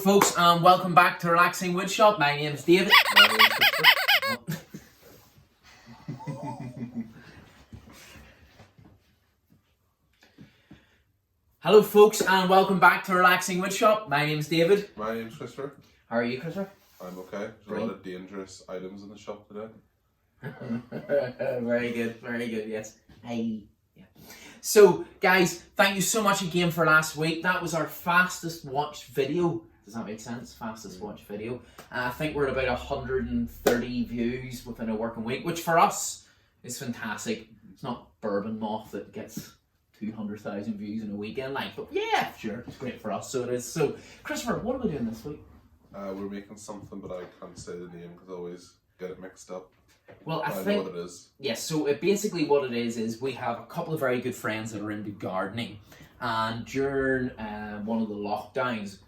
folks, and welcome back to Relaxing Woodshop. My name is David. Hello folks, and welcome back to Relaxing Woodshop. My name is David. My name's Christopher. How are you, Christopher? I'm okay. There's a lot of dangerous items in the shop today. Very good, yes. Hey. Yeah. So, guys, thank you so much again for last week. That was our fastest watched video. Does that make sense? Fastest watched video. I think we're at about 130 views within a working week, which for us is fantastic. It's not Bourbon Moth that gets 200,000 views in a weekend, like, but yeah, sure, it's great for us, so it is. So, Christopher, what are we doing this week? We're making something, but I can't say the name because I always get it mixed up. Well, I think, think, know what it is. Yes, so basically what it is we have a couple of very good friends that are into gardening, and during one of the lockdowns,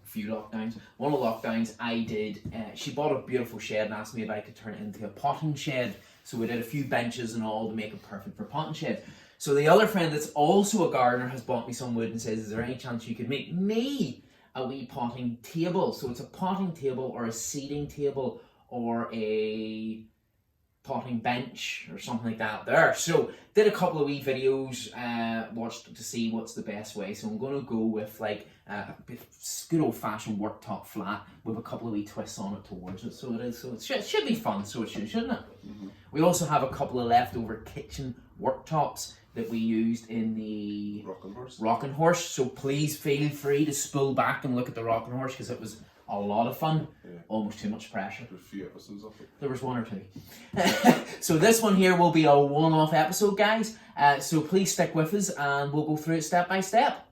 I did, she bought a beautiful shed and asked me if I could turn it into a potting shed, so we did a few benches and all to make it perfect for potting shed. So the other friend that's also a gardener has bought me some wood and says, is there any chance you could make me a wee potting table? So it's a potting table or a seating table or a potting bench or something like that there. So did a couple of wee videos, watched to see what's the best way. So I'm going to go with like a good old fashioned worktop flat with a couple of wee twists on it towards it. So it is. So it should be fun. So it shouldn't it? Mm-hmm. We also have a couple of leftover kitchen worktops that we used in the Rocking Horse. So please feel free to spool back and look at the Rocking Horse because it was a lot of fun. Yeah. Almost too much pressure. There's a few episodes of it. There was one or two. So this one here will be a one-off episode, guys. So please stick with us and we'll go through it step by step.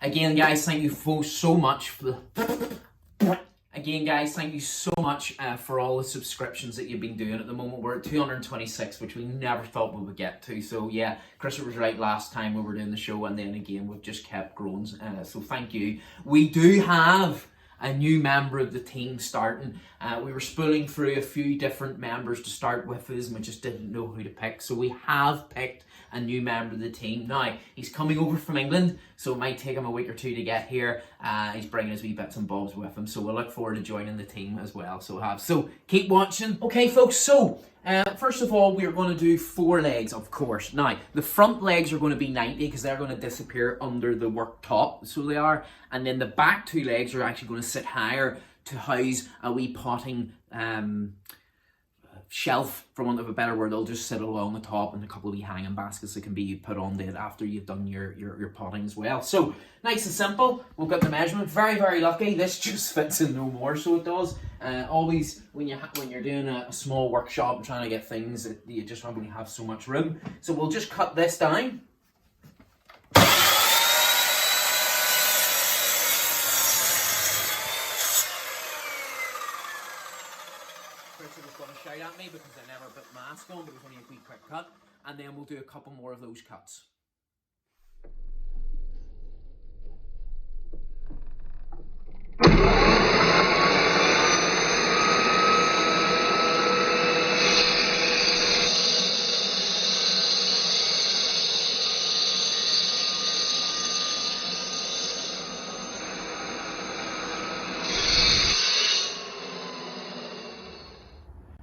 Again, guys, thank you so much for the... Again, guys, thank you so much for all the subscriptions that you've been doing. At the moment, we're at 226, which we never thought we would get to. So, yeah, Christopher was right last time we were doing the show, and then again, we've just kept growing. So, thank you. We do have a new member of the team starting. We were spooling through a few different members to start with us, and we just didn't know who to pick. So, we have picked a new member of the team. Now, he's coming over from England, so it might take him a week or two to get here. He's bringing his wee bits and bobs with him, so we'll look forward to joining the team as well. So keep watching. Okay, folks, so first of all, we're going to do 4 legs, of course. Now, the front legs are going to be 90 because they're going to disappear under the worktop, so they are. And then the back 2 legs are actually going to sit higher to house a wee potting shelf, for want of a better word. They'll just sit along the top and a couple of wee hanging baskets that can be put on it after you've done your potting as well. So nice and simple. We've got the measurement. Very, very lucky. This just fits in no more, so it does. Always when you're doing a small workshop and trying to get things, you just don't really have so much room. So we'll just cut this down. Christopher was going to shout at me because I never put mask on, but it was only a wee quick cut, and then we'll do a couple more of those cuts.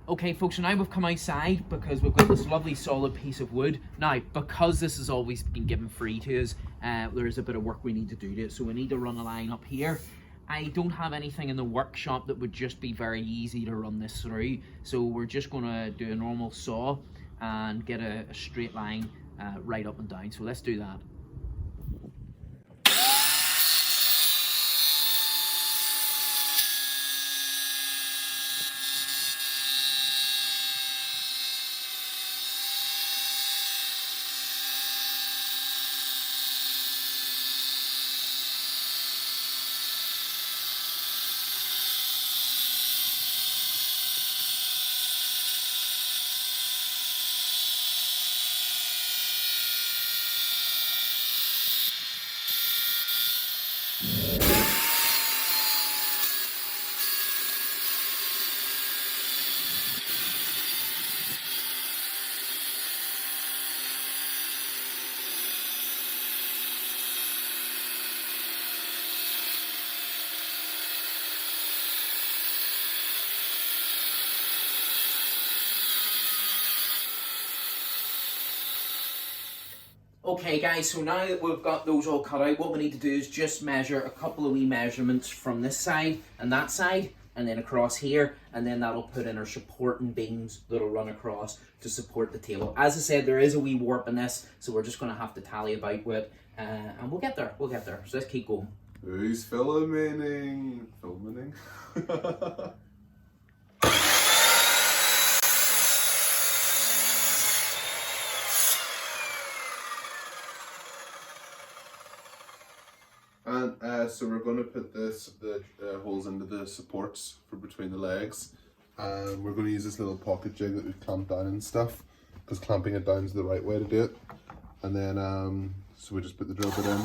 Okay, folks, so now we've come outside because we've got this lovely solid piece of wood. Now, because this has always been given free to us, there is a bit of work we need to do to it. So we need to run a line up here. I don't have anything in the workshop that would just be very easy to run this through. So we're just going to do a normal saw and get a straight line right up and down. So let's do that. Okay guys, so now that we've got those all cut out, what we need to do is just measure a couple of wee measurements from this side and that side, and then across here, and then that'll put in our supporting beams that'll run across to support the table. As I said, there is a wee warp in this, so we're just going to have to tally about with it, and we'll get there, so let's keep going. Who's filming? And so we're going to put the holes into the supports for between the legs, and we're going to use this little pocket jig that we've clamped down and stuff, because clamping it down is the right way to do it. And then so we just put the drill bit in.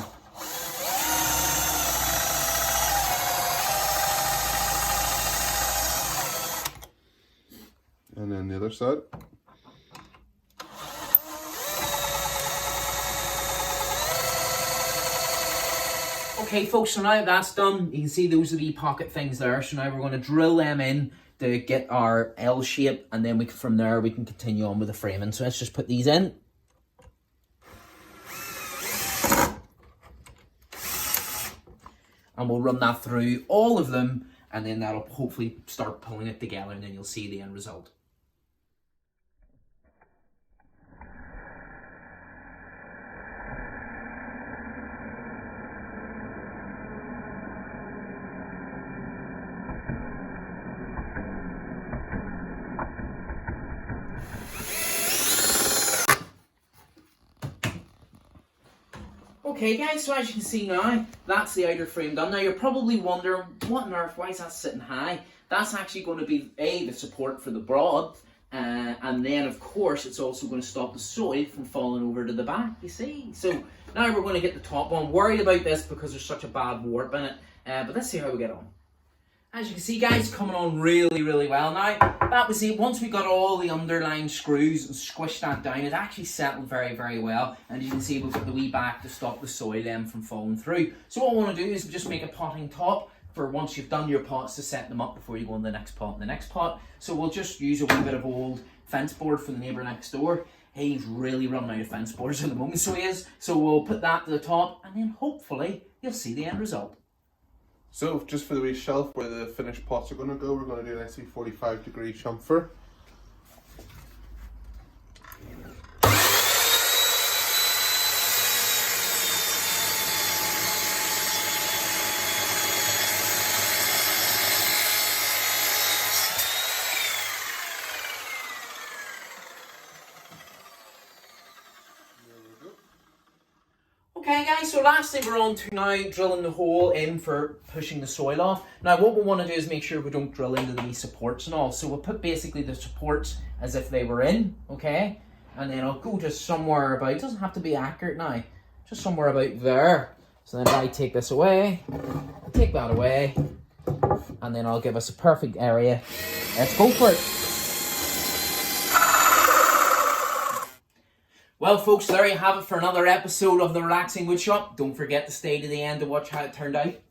And then the other side. Okay folks, so now that's done, you can see those are the pocket things there, so now we're going to drill them in to get our L shape, and then from there we can continue on with the framing. So let's just put these in. And we'll run that through all of them, and then that'll hopefully start pulling it together, and then you'll see the end result. Okay guys, so as you can see now, that's the outer frame done. Now you're probably wondering, what on earth, why is that sitting high? That's actually going to be the support for the broad, and then of course it's also going to stop the soil from falling over to the back, you see. So now we're going to get the top one. Worried about this because there's such a bad warp in it, but let's see how we get on. As you can see guys, coming on really well. Now, that was it. Once we got all the underlying screws and squished that down, it actually settled very well. And you can see we've got the wee back to stop the soil then from falling through. So what I want to do is just make a potting top for once you've done your pots, to set them up before you go in the next pot and the next pot. So we'll just use a wee bit of old fence board from the neighbour next door. He's really running out of fence boards at the moment, so he is. So we'll put that to the top, and then hopefully you'll see the end result. So just for the wee shelf where the finished pots are going to go, we're going to do an SE 45-degree chamfer. Okay guys, so lastly we're on to now drilling the hole in for pushing the soil off. Now what we want to do is make sure we don't drill into the supports and all. So we'll put basically the supports as if they were in, okay? And then I'll go just somewhere about, it doesn't have to be accurate now, just somewhere about there. So then I take this away, take that away, and then I'll give us a perfect area. Let's go for it. Well folks, there you have it for another episode of The Relaxing Woodshop. Don't forget to stay to the end to watch how it turned out. It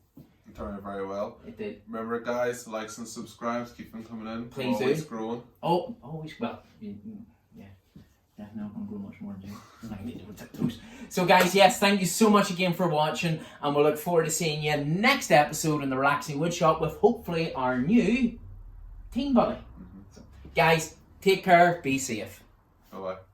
turned out very well. It did. Remember guys, likes and subscribes, keep them coming in. Please We're always do. growing. Oh, always, well, yeah. Definitely not going to grow much more, do I need to tiptoes. So guys, yes, thank you so much again for watching, and we'll look forward to seeing you next episode in The Relaxing Woodshop with hopefully our new team buddy. So, guys, take care, be safe. Bye-bye.